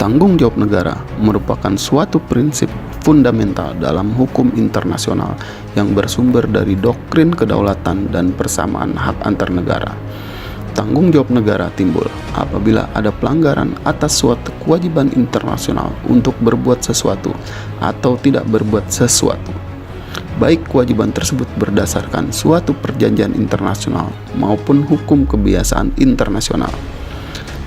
Tanggung jawab negara merupakan suatu prinsip fundamental dalam hukum internasional yang bersumber dari doktrin kedaulatan dan persamaan hak antar negara. Tanggung jawab negara timbul apabila ada pelanggaran atas suatu kewajiban internasional untuk berbuat sesuatu atau tidak berbuat sesuatu, baik kewajiban tersebut berdasarkan suatu perjanjian internasional maupun hukum kebiasaan internasional.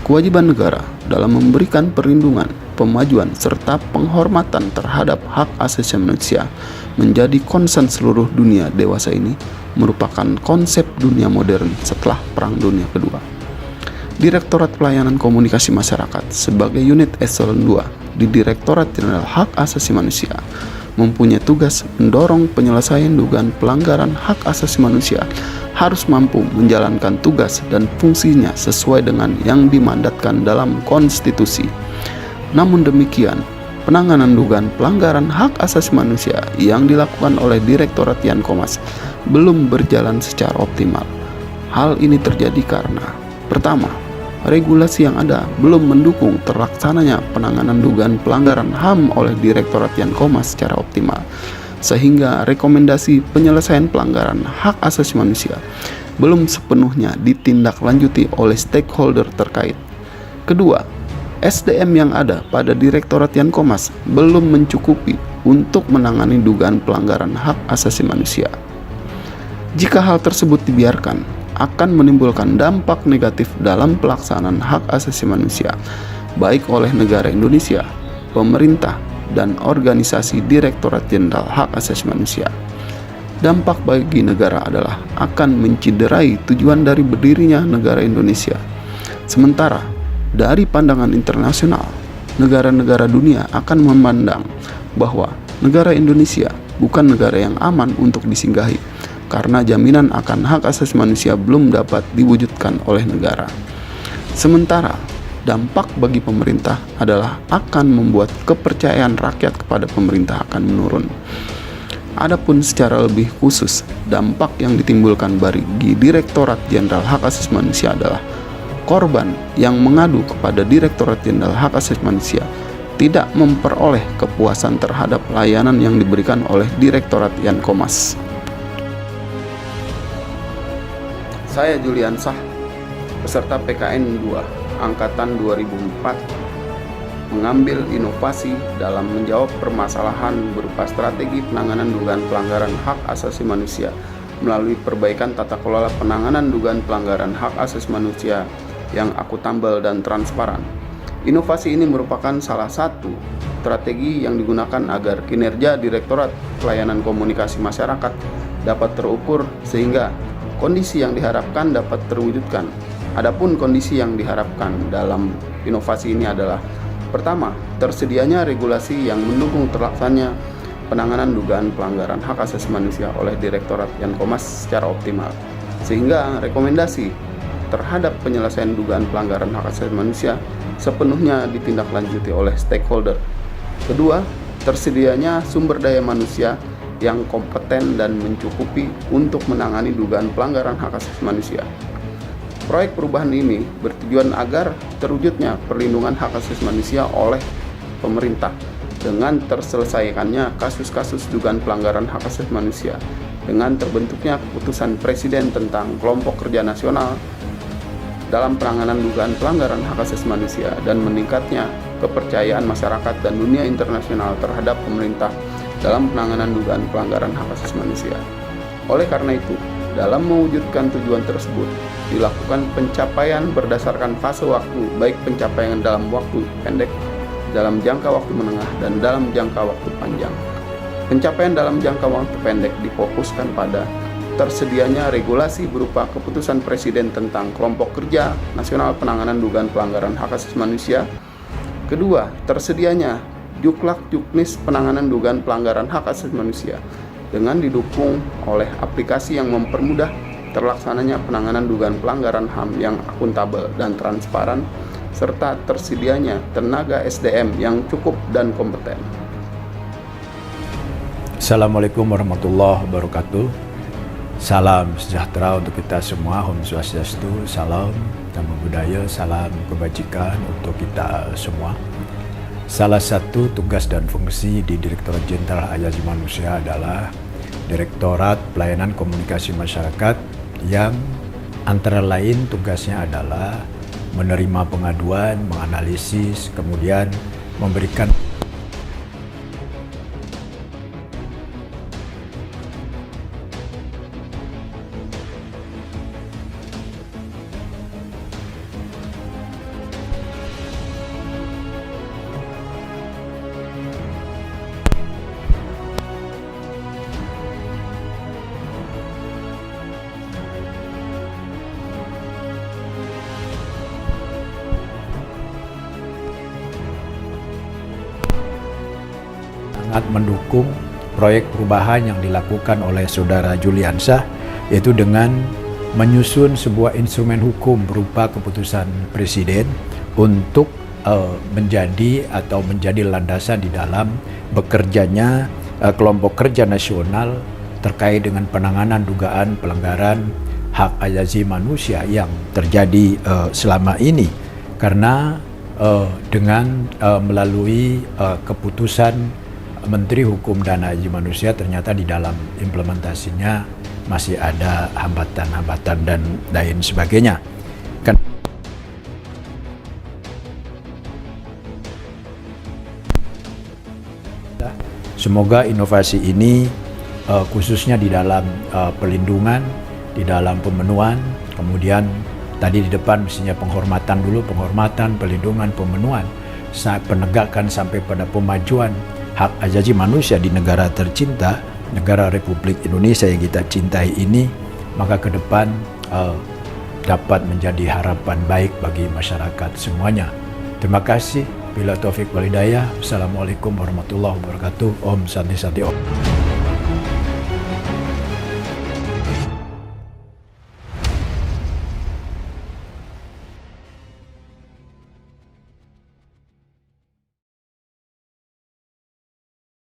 Kewajiban negara dalam memberikan perlindungan, pemajuan, serta penghormatan terhadap hak asasi manusia menjadi konsen seluruh dunia dewasa ini merupakan konsep dunia modern setelah Perang Dunia Kedua. Direktorat Pelayanan Komunikasi Masyarakat sebagai unit eselon 2 di Direktorat Jenderal Hak Asasi Manusia mempunyai tugas mendorong penyelesaian dugaan pelanggaran hak asasi manusia harus mampu menjalankan tugas dan fungsinya sesuai dengan yang dimandatkan dalam konstitusi. Namun demikian, penanganan dugaan pelanggaran hak asasi manusia yang dilakukan oleh Direktorat Yankomas belum berjalan secara optimal. Hal ini terjadi karena: pertama, regulasi yang ada belum mendukung terlaksananya penanganan dugaan pelanggaran HAM oleh Direktorat Yankomas secara optimal, sehingga rekomendasi penyelesaian pelanggaran hak asasi manusia belum sepenuhnya ditindaklanjuti oleh stakeholder terkait. Kedua, SDM yang ada pada Direktorat Yankomas belum mencukupi untuk menangani dugaan pelanggaran hak asasi manusia. Jika hal tersebut dibiarkan, akan menimbulkan dampak negatif dalam pelaksanaan hak asasi manusia, baik oleh negara Indonesia, pemerintah, dan organisasi Direktorat Jenderal Hak Asasi Manusia. Dampak bagi negara adalah akan menciderai tujuan dari berdirinya negara Indonesia. Sementara, dari pandangan internasional, negara-negara dunia akan memandang bahwa negara Indonesia bukan negara yang aman untuk disinggahi, karena jaminan akan hak asasi manusia belum dapat diwujudkan oleh negara. Sementara, dampak bagi pemerintah adalah akan membuat kepercayaan rakyat kepada pemerintah akan menurun. Adapun secara lebih khusus, dampak yang ditimbulkan bagi Direktorat Jenderal Hak Asasi Manusia adalah korban yang mengadu kepada Direktorat Jenderal Hak Asasi Manusia tidak memperoleh kepuasan terhadap layanan yang diberikan oleh Direktorat Yankomas. Saya Julian Sah, peserta PKN 2 Angkatan 2004, mengambil inovasi dalam menjawab permasalahan berupa strategi penanganan dugaan pelanggaran hak asasi manusia melalui perbaikan tata kelola penanganan dugaan pelanggaran hak asasi manusia yang akuntabel dan transparan. Inovasi ini merupakan salah satu strategi yang digunakan agar kinerja Direktorat Pelayanan Komunikasi Masyarakat dapat terukur sehingga kondisi yang diharapkan dapat terwujudkan. Adapun kondisi yang diharapkan dalam inovasi ini adalah: pertama, tersedianya regulasi yang mendukung terlaksananya penanganan dugaan pelanggaran hak asasi manusia oleh Direktorat Yankomas secara optimal, sehingga rekomendasi terhadap penyelesaian dugaan pelanggaran hak asasi manusia sepenuhnya ditindaklanjuti oleh stakeholder. Kedua, tersedianya sumber daya manusia yang kompeten dan mencukupi untuk menangani dugaan pelanggaran hak asasi manusia. Proyek perubahan ini bertujuan agar terwujudnya perlindungan hak asasi manusia oleh pemerintah dengan terselesaikannya kasus-kasus dugaan pelanggaran hak asasi manusia, dengan terbentuknya keputusan Presiden tentang kelompok kerja nasional dalam penanganan dugaan pelanggaran hak asasi manusia, dan meningkatnya kepercayaan masyarakat dan dunia internasional terhadap pemerintah dalam penanganan dugaan pelanggaran hak asasi manusia. Oleh karena itu, dalam mewujudkan tujuan tersebut, dilakukan pencapaian berdasarkan fase waktu, baik pencapaian dalam waktu pendek, dalam jangka waktu menengah, dan dalam jangka waktu panjang. Pencapaian dalam jangka waktu pendek difokuskan pada tersedianya regulasi berupa keputusan Presiden tentang kelompok kerja nasional penanganan dugaan pelanggaran hak asasi manusia. Kedua, tersedianya Juklak-Juknis penanganan dugaan pelanggaran hak asasi manusia dengan didukung oleh aplikasi yang mempermudah terlaksananya penanganan dugaan pelanggaran HAM yang akuntabel dan transparan, serta tersedianya tenaga SDM yang cukup dan kompeten. Assalamualaikum warahmatullahi wabarakatuh. Salam sejahtera untuk kita semua. Om Swastiastu, salam namo buddhaya, salam kebajikan untuk kita semua. salah satu tugas dan fungsi di Direktorat Jenderal Hak Asasi Manusia adalah Direktorat Pelayanan Komunikasi Masyarakat yang antara lain tugasnya adalah menerima pengaduan, menganalisis, kemudian memberikan sangat mendukung proyek perubahan yang dilakukan oleh Saudara Juliansyah, yaitu dengan menyusun sebuah instrumen hukum berupa keputusan Presiden untuk menjadi landasan di dalam bekerjanya kelompok kerja nasional terkait dengan penanganan dugaan pelanggaran hak asasi manusia yang terjadi selama ini. Karena dengan melalui keputusan Menteri Hukum dan Hak Asasi Manusia, ternyata di dalam implementasinya masih ada hambatan-hambatan dan lain sebagainya. Semoga inovasi ini khususnya di dalam pelindungan, di dalam pemenuhan, kemudian tadi di depan mestinya penghormatan dulu, penghormatan, pelindungan, pemenuhan, saat penegakan sampai pada pemajuan hak asasi manusia di negara tercinta, negara Republik Indonesia yang kita cintai ini, maka ke depan dapat menjadi harapan baik bagi masyarakat semuanya. Terima kasih. Bila taufik wal hidayah. Assalamualaikum warahmatullahi wabarakatuh. Om Santi Santi Om.